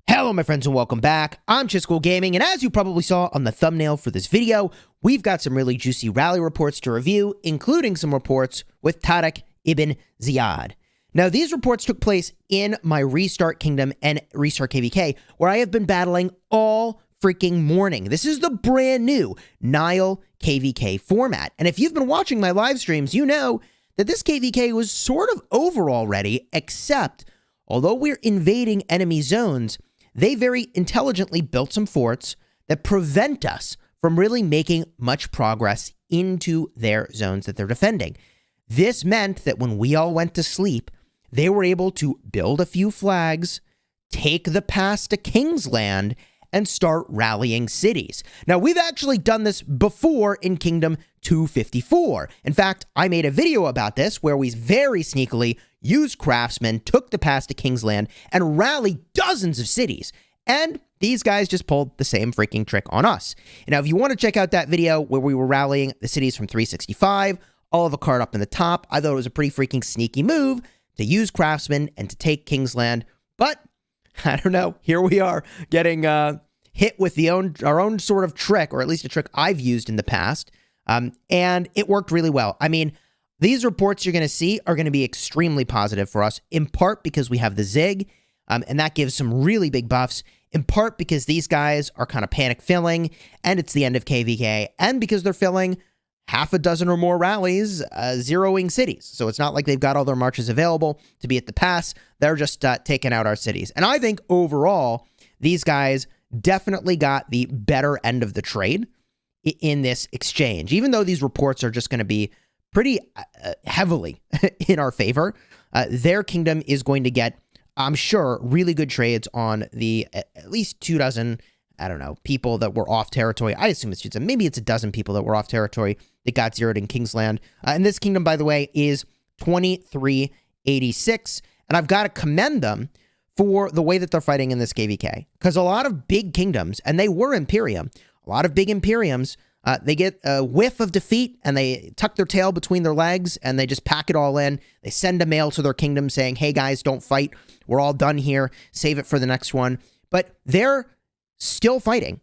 Hello my friends and welcome back. I'm Chisgule Gaming, and as you probably saw on the thumbnail for this video, we've got some really juicy rally reports to review, including some reports with Tariq ibn Ziyad. Now these reports took place in my Restart Kingdom and Restart KvK, where I have been battling all freaking morning. This is the brand new Nile KvK format, and if you've been watching my live streams, you know that this KvK was sort of over already, except although we're invading enemy zones, they very intelligently built some forts that prevent us from really making much progress into their zones that they're defending. This meant that when we all went to sleep, they were able to build a few flags, take the pass to Kingsland, and start rallying cities. Now, we've actually done this before in Kingdom 254. In fact, I made a video about this where we very sneakily used craftsmen, took the pass to Kingsland, and rallied dozens of cities. And these guys just pulled the same freaking trick on us. Now, if you want to check out that video where we were rallying the cities from 365, I'll have a card up in the top. I thought it was a pretty freaking sneaky move to use craftsmen and to take Kingsland. But, I don't know, here we are getting hit with our own sort of trick, or at least a trick I've used in the past. And it worked really well. I mean, these reports you're going to see are going to be extremely positive for us, in part because we have the Zig, and that gives some really big buffs, in part because these guys are kind of panic filling, and it's the end of KvK, and because they're filling half a dozen or more rallies, zeroing cities. So it's not like they've got all their marches available to be at the pass. They're just taking out our cities. And I think overall, these guys definitely got the better end of the trade in this exchange, even though these reports are just going to be pretty heavily in our favor. Their kingdom is going to get, I'm sure, really good trades on the at least 24, I don't know, people that were off territory. I assume it's just, maybe it's a dozen people that were off territory that got zeroed in Kingsland. And this kingdom, by the way, is 2386. And I've got to commend them for the way that they're fighting in this KvK. Because a lot of big kingdoms, and they were Imperium, a lot of big Imperiums, they get a whiff of defeat and they tuck their tail between their legs and they just pack it all in. They send a mail to their kingdom saying, hey guys, don't fight. We're all done here. Save it for the next one. But they're still fighting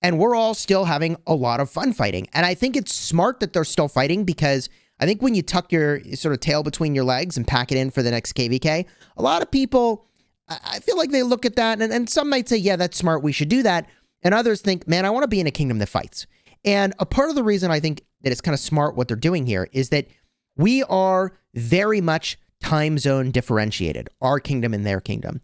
and we're all still having a lot of fun fighting. And I think it's smart that they're still fighting, because I think when you tuck your sort of tail between your legs and pack it in for the next KvK, a lot of people, I feel like they look at that and some might say, yeah, that's smart. We should do that. And others think, man, I want to be in a kingdom that fights. And a part of the reason I think that it's kind of smart what they're doing here is that we are very much time zone differentiated, our kingdom and their kingdom.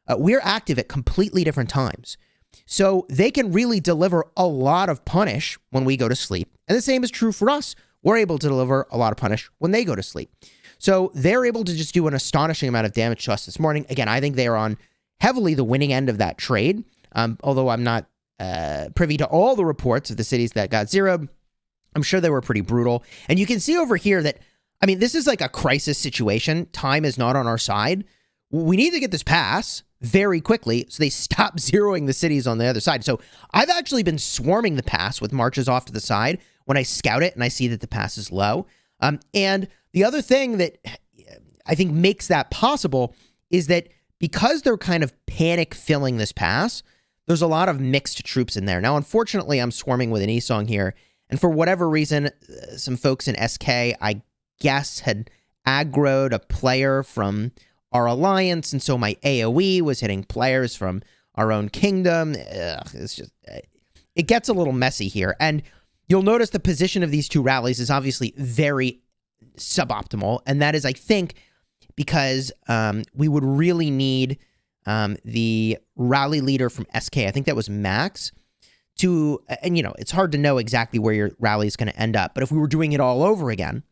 We're active at completely different times. So they can really deliver a lot of punish when we go to sleep. And the same is true for us. We're able to deliver a lot of punish when they go to sleep. So they're able to just do an astonishing amount of damage to us this morning. Again, I think they are on heavily the winning end of that trade, although I'm not privy to all the reports of the cities that got zeroed. I'm sure they were pretty brutal. And you can see over here that, I mean, this is like a crisis situation. Time is not on our side. We need to get this pass very quickly so they stop zeroing the cities on the other side. So I've actually been swarming the pass with marches off to the side when I scout it and I see that the pass is low. And the other thing that I think makes that possible is that because they're kind of panic filling this pass, there's a lot of mixed troops in there. Now, unfortunately, I'm swarming with an Esong here. And for whatever reason, some folks in SK, I guess, had aggroed a player from our alliance. And so my AoE was hitting players from our own kingdom. It's just, it gets a little messy here. And you'll notice the position of these two rallies is obviously very suboptimal. And that is, I think, because we would really need the rally leader from SK, I think that was Max, to, and you know, it's hard to know exactly where your rally is going to end up, but if we were doing it all over again,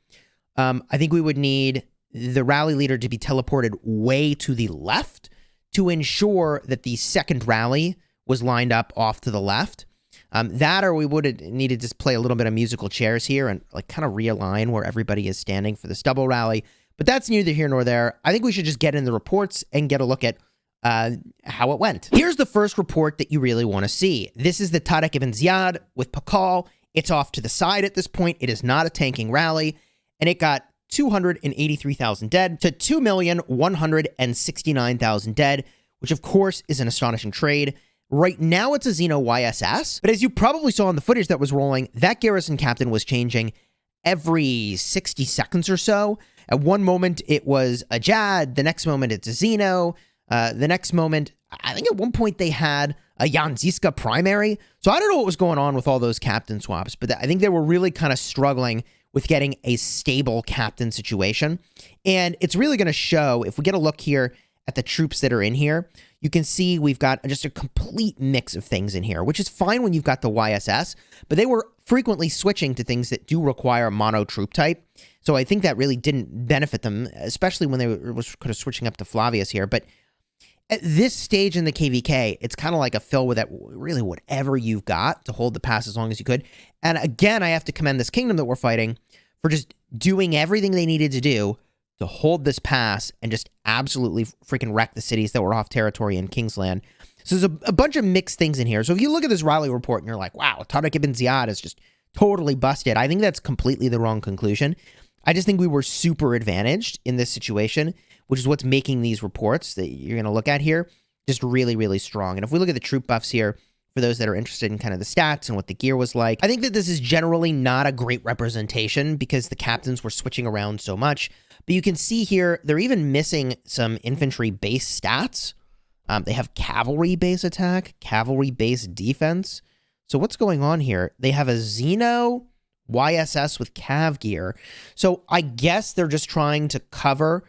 I think we would need the rally leader to be teleported way to the left to ensure that the second rally was lined up off to the left. That or we would have needed to play a little bit of musical chairs here and like kind of realign where everybody is standing for this double rally. But that's neither here nor there. I think we should just get in the reports and get a look at how it went. Here's the first report that you really want to see. This is the Tariq ibn Ziyad with Pakal. It's off to the side at this point. It is not a tanking rally. And it got 283,000 dead to 2,169,000 dead, which of course is an astonishing trade. Right now it's a Xeno YSS, but as you probably saw in the footage that was rolling, that garrison captain was changing every 60 seconds or so. At one moment it was a Jad, the next moment it's a Xeno, the next moment, I think at one point they had a Yanziska primary. So I don't know what was going on with all those captain swaps, but I think they were really kind of struggling with getting a stable captain situation. And it's really going to show, if we get a look here at the troops that are in here, you can see we've got just a complete mix of things in here, which is fine when you've got the YSS, but they were frequently switching to things that do require mono troop type. So I think that really didn't benefit them, especially when they were kind of switching up to Flavius here. But at this stage in the KvK, it's kind of like a fill with that, really whatever you've got to hold the pass as long as you could. And again, I have to commend this kingdom that we're fighting for just doing everything they needed to do to hold this pass and just absolutely freaking wreck the cities that were off territory in Kingsland. So there's a bunch of mixed things in here. So if you look at this rally report and you're like, wow, Tariq ibn Ziyad is just totally busted, I think that's completely the wrong conclusion. I just think we were super advantaged in this situation, which is what's making these reports that you're going to look at here just really, really strong. And if we look at the troop buffs here, for those that are interested in kind of the stats and what the gear was like, I think that this is generally not a great representation because the captains were switching around so much. But you can see here, they're even missing some infantry base stats. They have cavalry base attack, cavalry base defense. So what's going on here? They have a Xeno YSS with cav gear. So I guess they're just trying to cover.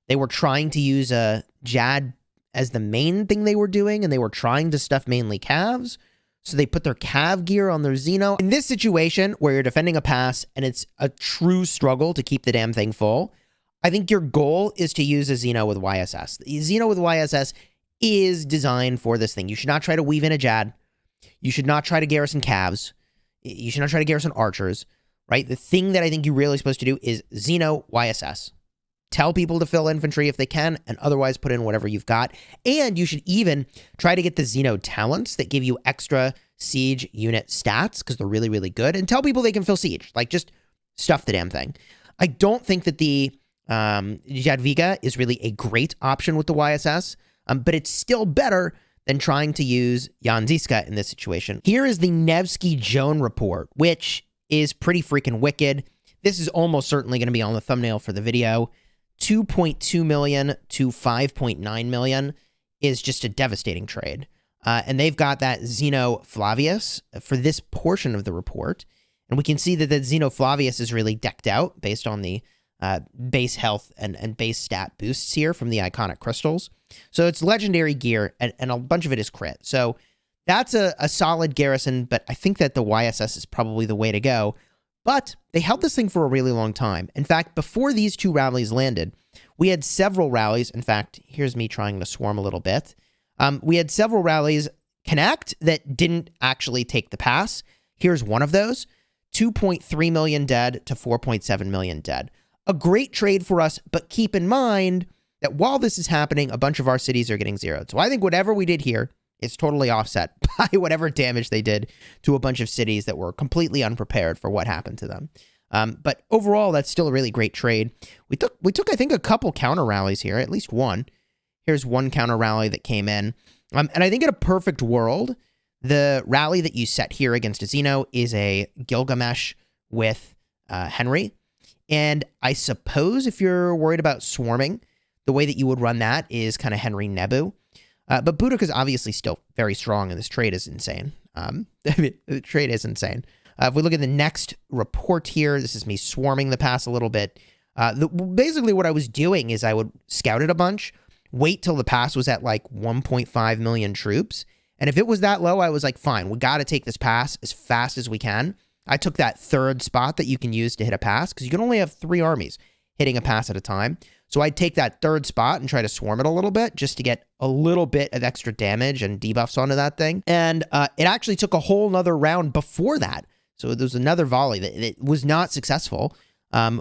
They were trying to use a Jad as the main thing they were doing, and they were trying to stuff mainly calves. So they put their cav gear on their Xeno. In this situation where you're defending a pass and it's a true struggle to keep the damn thing full, I think your goal is to use a Xeno with YSS. The Xeno with YSS is designed for this thing. You should not try to weave in a Jad. You should not try to garrison calves. You should not try to garrison archers, right? The thing that I think you're really supposed to do is Xeno YSS. Tell people to fill infantry if they can, and otherwise put in whatever you've got. And you should even try to get the Xeno talents that give you extra siege unit stats, because they're really, really good. And tell people they can fill siege. Like, just stuff the damn thing. I don't think that the Jadviga is really a great option with the YSS, but it's still better than trying to use Yanziska in this situation. Here is the Nevsky Joan report, which is pretty freaking wicked. This is almost certainly going to be on the thumbnail for the video. 2.2 million to 5.9 million is just a devastating trade. And they've got that Xeno Flavius for this portion of the report. And we can see that the Xeno Flavius is really decked out based on the base health and base stat boosts here from the iconic crystals. So it's legendary gear, and a bunch of it is crit. So that's a solid garrison, but I think that the YSS is probably the way to go. But they held this thing for a really long time. In fact, before these two rallies landed, we had several rallies. In fact, here's me trying to swarm a little bit. We had several rallies connect that didn't actually take the pass. Here's one of those. 2.3 million dead to 4.7 million dead. A great trade for us, but keep in mind that while this is happening, a bunch of our cities are getting zeroed. So I think whatever we did here is totally offset by whatever damage they did to a bunch of cities that were completely unprepared for what happened to them. But overall, that's still a really great trade. We took I think, a couple counter rallies here, at least one. Here's one counter rally that came in. And I think in a perfect world, the rally that you set here against a Xeno is a Gilgamesh with Henry. And I suppose if you're worried about swarming, the way that you would run that is kind of Henry Nebu. But Boudica is obviously still very strong, and this trade is insane. The trade is insane. If we look at the next report here, this is me swarming the pass a little bit. Basically, what I was doing is I would scout it a bunch, wait till the pass was at like 1.5 million troops. And if it was that low, I was like, fine, we got to take this pass as fast as we can. I took that third spot that you can use to hit a pass, because you can only have 3 armies hitting a pass at a time. So I'd take that third spot and try to swarm it a little bit just to get a little bit of extra damage and debuffs onto that thing. And it actually took a whole nother round before that. So there was another volley that was not successful,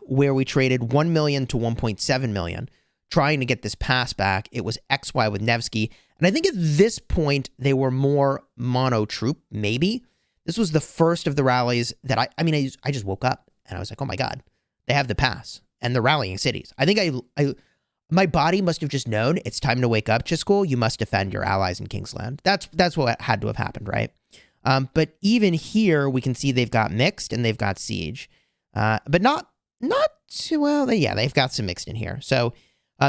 where we traded 1 million to 1.7 million, trying to get this pass back. It was XY with Nevsky. And I think at this point, they were more mono troop, maybe. This was the first of the rallies that I just woke up and I was like, oh my God, they have the pass and they're rallying cities. I think my body must have just known it's time to wake up, Chisgule. You must defend your allies in Kingsland. That's what had to have happened, right? But even here, we can see they've got mixed and they've got siege, but not too well. Yeah, they've got some mixed in here. So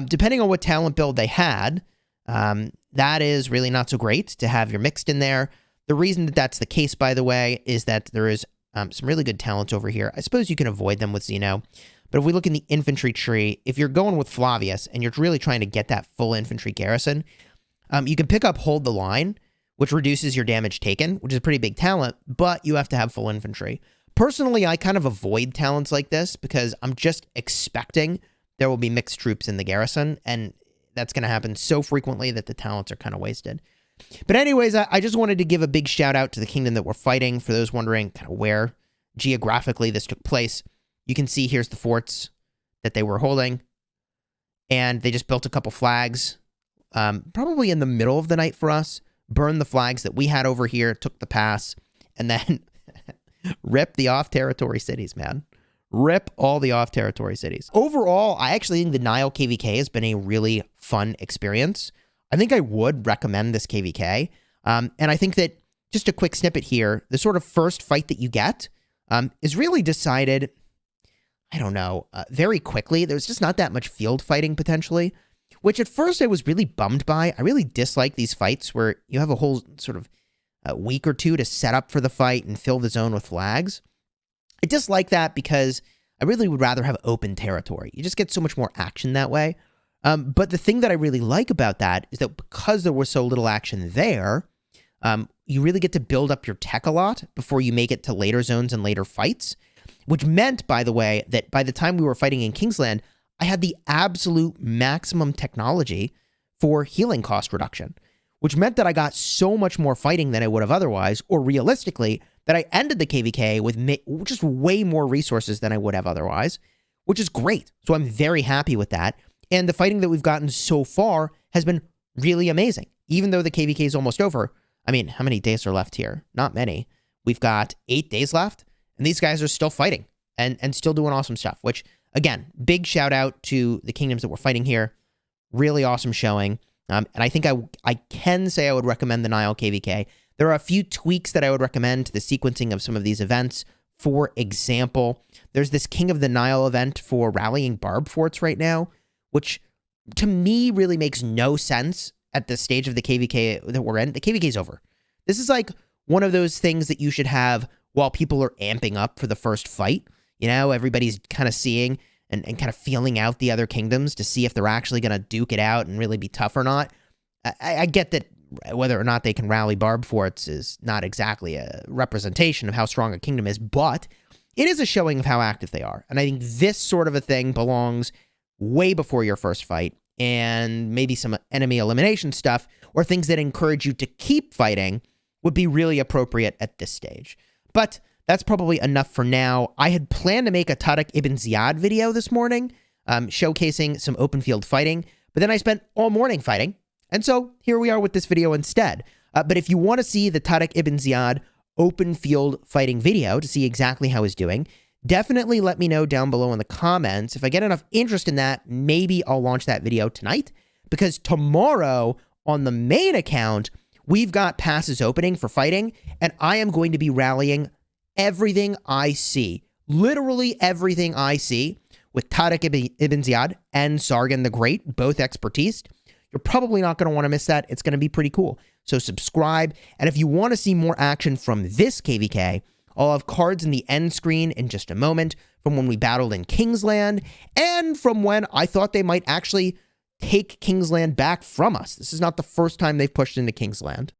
depending on what talent build they had, that is really not so great to have your mixed in there. The reason that that's the case, by the way, is that there is some really good talents over here. I suppose you can avoid them with Zeno. But if we look in the infantry tree, if you're going with Flavius and you're really trying to get that full infantry garrison, you can pick up Hold the Line, which reduces your damage taken, which is a pretty big talent, but you have to have full infantry. Personally, I kind of avoid talents like this because I'm just expecting there will be mixed troops in the garrison, and that's going to happen so frequently that the talents are kind of wasted. But anyways, I just wanted to give a big shout out to the kingdom that we're fighting. For those wondering kind of where geographically this took place, you can see here's the forts that they were holding. And they just built a couple flags, probably in the middle of the night for us, burned the flags that we had over here, took the pass, and then rip the off-territory cities, man. Rip all the off-territory cities. Overall, I actually think the Nile KvK has been a really fun experience. I think I would recommend this KvK. And I think that, just a quick snippet here, the sort of first fight that you get is really decided, I don't know, very quickly. There's just not that much field fighting potentially, which at first I was really bummed by. I really dislike these fights where you have a whole sort of week or two to set up for the fight and fill the zone with flags. I dislike that because I really would rather have open territory. You just get so much more action that way. But the thing that I really like about that is that because there was so little action there, you really get to build up your tech a lot before you make it to later zones and later fights, which meant, by the way, that by the time we were fighting in Kingsland, I had the absolute maximum technology for healing cost reduction, which meant that I got so much more fighting than I would have otherwise, or realistically, that I ended the KvK with just way more resources than I would have otherwise, which is great. So I'm very happy with that. And the fighting that we've gotten so far has been really amazing. Even though the KvK is almost over, I mean, how many days are left here? Not many. We've got 8 days left, and these guys are still fighting and still doing awesome stuff, which, again, big shout out to the kingdoms that we're fighting here. Really awesome showing. And I think I can say I would recommend the Nile KvK. There are a few tweaks that I would recommend to the sequencing of some of these events. For example, there's this King of the Nile event for rallying barb forts right now, which to me really makes no sense at the stage of the KvK that we're in. The KvK is over. This is like one of those things that you should have while people are amping up for the first fight. You know, everybody's kind of seeing and kind of feeling out the other kingdoms to see if they're actually going to duke it out and really be tough or not. I get that whether or not they can rally barb forts is not exactly a representation of how strong a kingdom is, but it is a showing of how active they are. And I think this sort of a thing belongs way before your first fight, and maybe some enemy elimination stuff or things that encourage you to keep fighting would be really appropriate at this stage. But that's probably enough for now. I had planned to make a Tariq ibn Ziyad video this morning, showcasing some open field fighting, but then I spent all morning fighting, and so here we are with this video instead. But if you want to see the Tariq ibn Ziyad open field fighting video to see exactly how he's doing, definitely let me know down below in the comments. If I get enough interest in that, maybe I'll launch that video tonight, because tomorrow on the main account, we've got passes opening for fighting, and I am going to be rallying everything I see, literally everything I see, with Tariq ibn Ziyad and Sargon the Great, both expertise. You're probably not going to want to miss that. It's going to be pretty cool. So subscribe, and if you want to see more action from this KvK, I'll have cards in the end screen in just a moment from when we battled in Kingsland and from when I thought they might actually take Kingsland back from us. This is not the first time they've pushed into Kingsland.